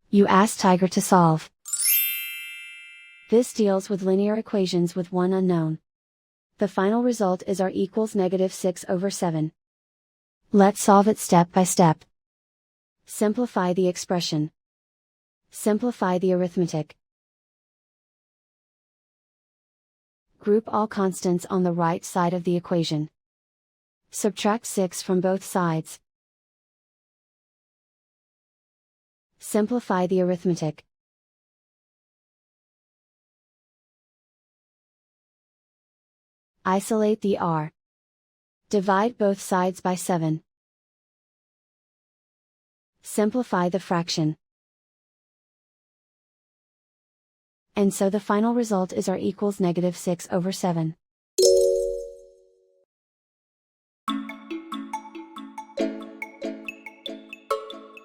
You ask Tiger to solve. This deals with linear equations with one unknown. The final result is r equals -6/7. Let's solve it step by step. Simplify the expression. Simplify the arithmetic. Group all constants on the right side of the equation. Subtract 6 from both sides. Simplify the arithmetic. Isolate the r. Divide both sides by 7. Simplify the fraction. And so the final result is r equals -6/7.